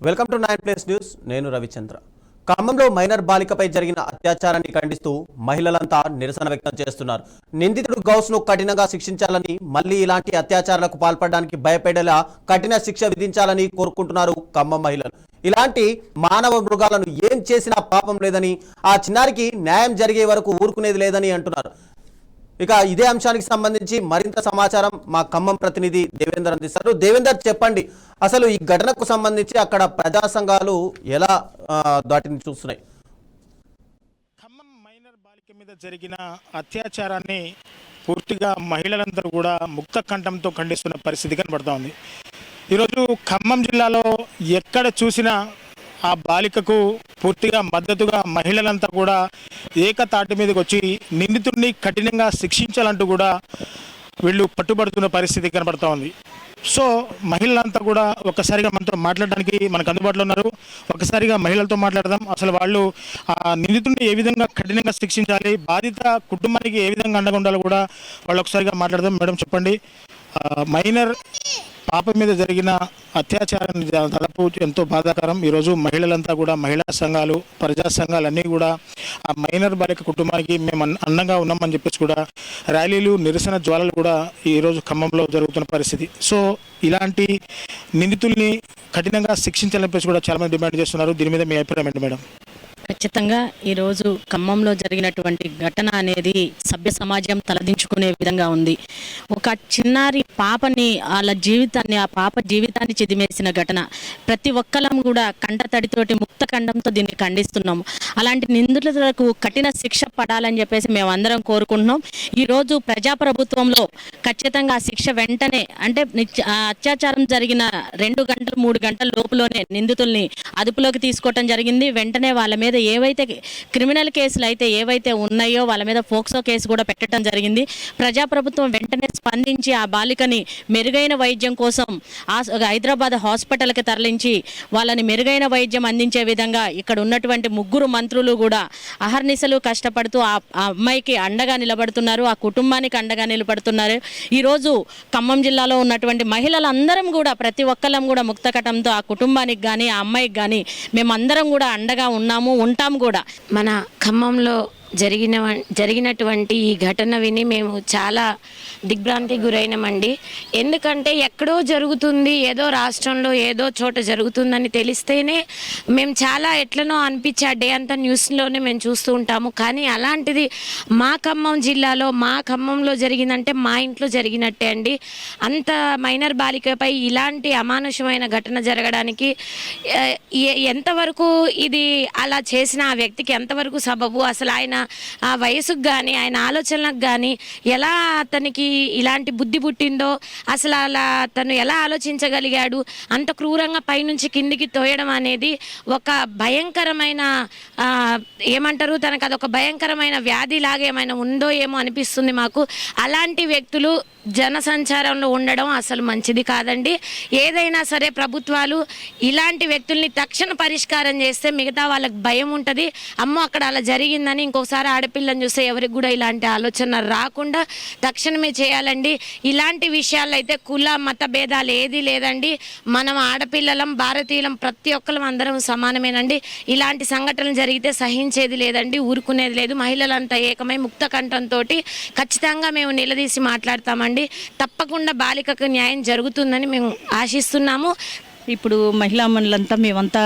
Welcome to 9+ news. నేను రవిచంద్ర. ఖమ్మంలో minor బాలికపై జరిగిన అత్యాచారాన్ని ఖండిస్తూ మహిళలంతా నిరసన వ్యక్తం చేస్తున్నారు. నిందితుడు గౌస్ను కఠినంగా శిక్షించాలని, మళ్లీ ఇలాంటి అత్యాచారాలకు పాల్పడడానికి భయపడేలా కఠిన శిక్ష విధించాలని కోరుకుంటున్నారు ఖమ్మం మహిళలు. ఇలాంటి మానవ మృగాలను ఏం చేసినా పాపం లేదని, ఆ చిన్నారికి న్యాయం జరిగే వరకు ఊరుకునేది లేదని అంటున్నారు. ఇక ఇదే అంశానికి సంబంధించి మరింత సమాచారం మా ఖమ్మం ప్రతినిధి దేవేందర్ అందిస్తారు. దేవేందర్, చెప్పండి, అసలు ఈ ఘటనకు సంబంధించి అక్కడ ప్రజా సంఘాలు ఎలా వాటిని చూస్తున్నాయి? ఖమ్మం మైనర్ బాలిక మీద జరిగిన అత్యాచారాన్ని పూర్తిగా మహిళలందరూ కూడా ముక్త కంఠంతో ఖండిస్తున్న పరిస్థితి కనబడుతూ ఉంది. ఈరోజు ఖమ్మం జిల్లాలో ఎక్కడ చూసినా ఆ బాలికకు పూర్తిగా మద్దతుగా మహిళలంతా కూడా ఏకతాటి మీదకి వచ్చి నిందితుడిని కఠినంగా శిక్షించాలంటూ కూడా వీళ్ళు పట్టుబడుతున్న పరిస్థితి కనబడుతూ ఉంది. సో మహిళలంతా కూడా ఒక్కసారిగా మనతో మాట్లాడడానికి మనకు అందుబాటులో ఉన్నారు. ఒక్కసారిగా మహిళలతో మాట్లాడదాం. అసలు వాళ్ళు ఆ నిందితుడిని ఏ విధంగా కఠినంగా శిక్షించాలి, బాధిత కుటుంబానికి ఏ విధంగా అండగా ఉండాలో కూడా వాళ్ళు ఒకసారిగా మాట్లాడదాం. మేడం, చెప్పండి, మైనర్ పాప మీద జరిగిన అత్యాచారాన్ని దాదాపు ఎంతో బాధాకరం. ఈరోజు మహిళలంతా కూడా, మహిళా సంఘాలు, ప్రజా సంఘాలు అన్నీ కూడా ఆ మైనర్ బాలిక కుటుంబానికి మేము అండంగా ఉన్నామని చెప్పేసి కూడా ర్యాలీలు, నిరసన జ్వాలలు కూడా ఈరోజు ఖమ్మంలో జరుగుతున్న పరిస్థితి. సో ఇలాంటి నిందితుల్ని కఠినంగా శిక్షించాలని చెప్పేసి కూడా చాలామంది డిమాండ్ చేస్తున్నారు. దీని మీద మీ అభిప్రాయం ఏంటి మేడం? ఖచ్చితంగా ఈరోజు ఖమ్మంలో జరిగినటువంటి ఘటన అనేది సభ్య సమాజం తలదించుకునే విధంగా ఉంది. ఒక చిన్నారి పాపని, వాళ్ళ జీవితాన్ని, ఆ పాప జీవితాన్ని చిదిమేసిన ఘటన. ప్రతి ఒక్కరం కూడా కంటతడితోటి ముక్త ఖండంతో దీన్ని ఖండిస్తున్నాము. అలాంటి నిందితులకు కఠిన శిక్ష పడాలని చెప్పేసి మేము అందరం కోరుకుంటున్నాం. ఈరోజు ప్రజాప్రభుత్వంలో ఖచ్చితంగా ఆ శిక్ష వెంటనే, అంటే అత్యాచారం జరిగిన 2 గంటలు 3 గంటల లోపులోనే నిందితుల్ని అదుపులోకి తీసుకోవటం జరిగింది. వెంటనే వాళ్ళ మీద ఏవైతే క్రిమినల్ కేసులు అయితే ఏవైతే ఉన్నాయో వాళ్ళ మీద పోక్సో కేసు కూడా పెట్టడం జరిగింది. ప్రజాప్రభుత్వం వెంటనే స్పందించి ఆ బాలికని మెరుగైన వైద్యం కోసం హైదరాబాద్ హాస్పిటల్కి తరలించి వాళ్ళని మెరుగైన వైద్యం అందించే విధంగా ఇక్కడ ఉన్నటువంటి 3 మంత్రులు కూడా అహర్నిశలు కష్టపడుతూ ఆ అమ్మాయికి అండగా నిలబడుతున్నారు, ఆ కుటుంబానికి అండగా నిలబడుతున్నారు. ఈరోజు ఖమ్మం జిల్లాలో ఉన్నటువంటి మహిళలందరం కూడా, ప్రతి ఒక్కళ్ళం కూడా ముక్తకటంతో ఆ కుటుంబానికి కానీ ఆ అమ్మాయికి కానీ మేమందరం కూడా అండగా ఉన్నాము, ఉంటాం కూడా. మన ఖమ్మంలో జరిగినటువంటి ఈ ఘటన విని మేము చాలా దిగ్భ్రాంతికి గురైనామండి. ఎందుకంటే ఎక్కడో జరుగుతుంది, ఏదో రాష్ట్రంలో ఏదో చోట జరుగుతుందని తెలిస్తేనే మేము చాలా ఎట్లనో అనిపించి ఆ డే అంతా న్యూస్లోనే మేము చూస్తూ ఉంటాము. కానీ అలాంటిది మా ఖమ్మం జిల్లాలో, మా ఖమ్మంలో జరిగిందంటే మా ఇంట్లో జరిగినట్టే అండి. అంత మైనర్ బాలికపై ఇలాంటి అమానుషమైన ఘటన జరగడానికి ఎంతవరకు ఇది అలా చేసిన ఆ వ్యక్తికి ఎంతవరకు సబబు, అసలు ఆయన ఆ వయసుకు కానీ ఆయన ఆలోచనలకు కానీ ఎలా అతనికి ఇలాంటి బుద్ధి పుట్టిందో, అసలు అలా తను ఎలా ఆలోచించగలిగాడు, అంత క్రూరంగా పైనుంచి కిందికి తోయడం అనేది ఒక భయంకరమైన ఏమంటారు, తనకు అదొక భయంకరమైన వ్యాధి లాగా ఏమైనా ఉందో ఏమో అనిపిస్తుంది మాకు. అలాంటి వ్యక్తులు జనసంచారంలో ఉండడం అసలు మంచిది కాదండి. ఏదైనా సరే ప్రభుత్వాలు ఇలాంటి వ్యక్తుల్ని తక్షణ పరిష్కారం చేస్తే మిగతా వాళ్ళకి భయం ఉంటుంది. అమ్మో అక్కడ అలా జరిగిందని ఇంకొకసారి ఆడపిల్లని చూస్తే ఎవరికి కూడా ఇలాంటి ఆలోచన రాకుండా తక్షణమే చేయాలండి. ఇలాంటి విషయాల్లో అయితే కుల మత భేదాలు ఏది లేదండి. మనం ఆడపిల్లలం, భారతీయులం, ప్రతి ఒక్కరం అందరం సమానమేనండి. ఇలాంటి సంఘటనలు జరిగితే సహించేది లేదండి, ఊరుకునేది లేదు. మహిళలంతా ఏకమై ముక్త కంఠంతో ఖచ్చితంగా మేము నిలదీసి మాట్లాడతామండి. తప్పకుండా బాలికకు న్యాయం జరుగుతుందని మేము ఆశిస్తున్నాము. ఇప్పుడు మహిళా మనులంతా మేమంతా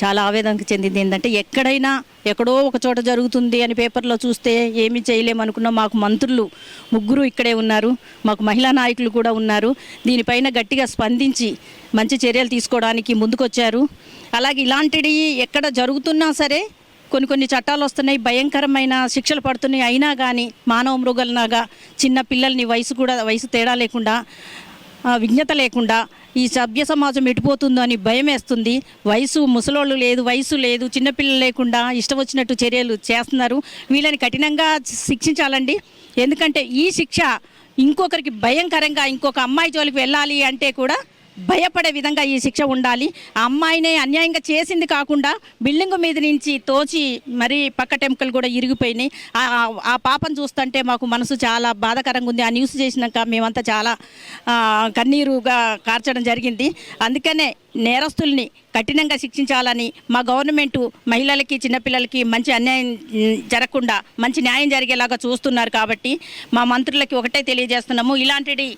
చాలా ఆవేదనకు చెందింది ఏంటంటే, ఎక్కడైనా ఎక్కడో ఒక చోట జరుగుతుంది అని పేపర్లో చూస్తే ఏమీ చేయలేమనుకున్నాం. మాకు మంత్రులు 3 ఇక్కడే ఉన్నారు, మాకు మహిళా నాయకులు కూడా ఉన్నారు. దీనిపైన గట్టిగా స్పందించి మంచి చర్యలు తీసుకోవడానికి ముందుకొచ్చారు. అలాగే ఇలాంటివి ఎక్కడ జరుగుతున్నా సరే కొన్ని చట్టాలు వస్తున్నాయి, భయంకరమైన శిక్షలు పడుతున్నాయి. అయినా కానీ మానవ మృగాలలాగా చిన్న పిల్లల్ని వయసు తేడా లేకుండా, విజ్ఞత లేకుండా ఈ సభ్య సమాజం ఎటుపోతుందో అని భయం వేస్తుంది. ముసలోళ్ళు లేదు, వయసు లేదు, చిన్నపిల్లలు లేకుండా ఇష్టం వచ్చినట్టు చర్యలు చేస్తున్నారు. వీళ్ళని కఠినంగా శిక్షించాలండి. ఎందుకంటే ఈ శిక్ష ఇంకొకరికి భయంకరంగా, ఇంకొక అమ్మాయి జోలికి వెళ్ళాలి అంటే కూడా భయపడే విధంగా ఈ శిక్ష ఉండాలి. ఆ అమ్మాయిని అన్యాయంగా చేసింది కాకుండా బిల్డింగ్ మీద నుంచి తోచి మరీ పక్క టెంకలు కూడా ఇరిగిపోయినాయి. ఆ పాపను చూస్తుంటే మాకు మనసు చాలా బాధాకరంగా ఉంది. ఆ న్యూస్ చేసినాక మేమంతా చాలా కన్నీరుగా కార్చడం జరిగింది. అందుకనే నేరస్తుల్ని కఠినంగా శిక్షించాలని మా గవర్నమెంటు మహిళలకి చిన్నపిల్లలకి మంచి అన్యాయం జరగకుండా మంచి న్యాయం జరిగేలాగా చూస్తున్నారు. కాబట్టి మా మంత్రులకి ఒకటే తెలియజేస్తున్నాము, ఇలాంటిది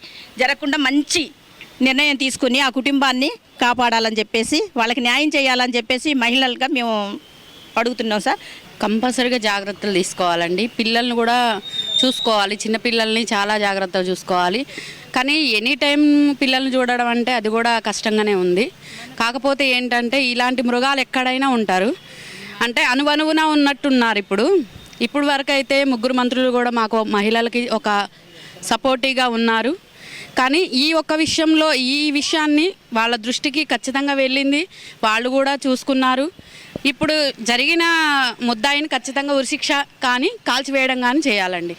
జరగకుండా మంచి నిర్ణయం తీసుకుని ఆ కుటుంబాన్ని కాపాడాలని చెప్పేసి వాళ్ళకి న్యాయం చేయాలని చెప్పేసి మహిళలుగా మేము అడుగుతున్నాం సార్. కంపల్సరీగా జాగ్రత్తలు తీసుకోవాలండి. పిల్లల్ని కూడా చూసుకోవాలి, చిన్నపిల్లల్ని చాలా జాగ్రత్తగా చూసుకోవాలి. కానీ ఎనీ టైం పిల్లల్ని చూడడం అంటే అది కూడా కష్టంగానే ఉంది. కాకపోతే ఏంటంటే ఇలాంటి మృగాలు ఎక్కడైనా ఉంటారు, అంటే అనువనువున ఉన్నట్టున్నారు. ఇప్పుడు వరకు అయితే 3 మంత్రులు కూడా మాకు మహిళలకి ఒక సపోర్టివ్గా ఉన్నారు. కానీ ఈ ఒక్క విషయంలో ఈ విషయాన్ని వాళ్ళ దృష్టికి ఖచ్చితంగా వెళ్ళింది, వాళ్ళు కూడా చూసుకున్నారు. ఇప్పుడు జరిగిన ముద్దాయిని ఖచ్చితంగా ఉరిశిక్ష కానీ కాల్చివేయడం కానీ చేయాలండి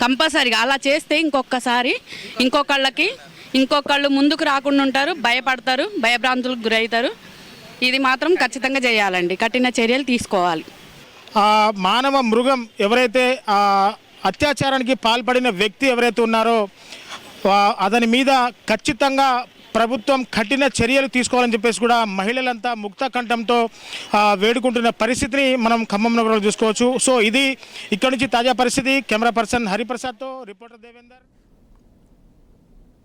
కంపల్సరీగా. అలా చేస్తే ఇంకొకళ్ళు ముందుకు రాకుండా ఉంటారు, భయపడతారు, భయభ్రాంతులకు గురవుతారు. ఇది మాత్రం ఖచ్చితంగా చేయాలండి, కఠిన చర్యలు తీసుకోవాలి. మానవ మృగం ఎవరైతే అత్యాచారానికి పాల్పడిన వ్యక్తి ఎవరైతే ఉన్నారో అతని మీద ఖచ్చితంగా ప్రభుత్వం కఠిన చర్యలు తీసుకోవాలని చెప్పేసి కూడా మహిళలంతా ముక్త కంఠంతో వేడుకుంటున్న పరిస్థితిని మనం ఖమ్మం నగరంలో చూసుకోవచ్చు. సో ఇది ఇక్కడ నుంచి తాజా పరిస్థితి. కెమెరా పర్సన్ హరిప్రసాద్తో రిపోర్టర్ దేవేందర్.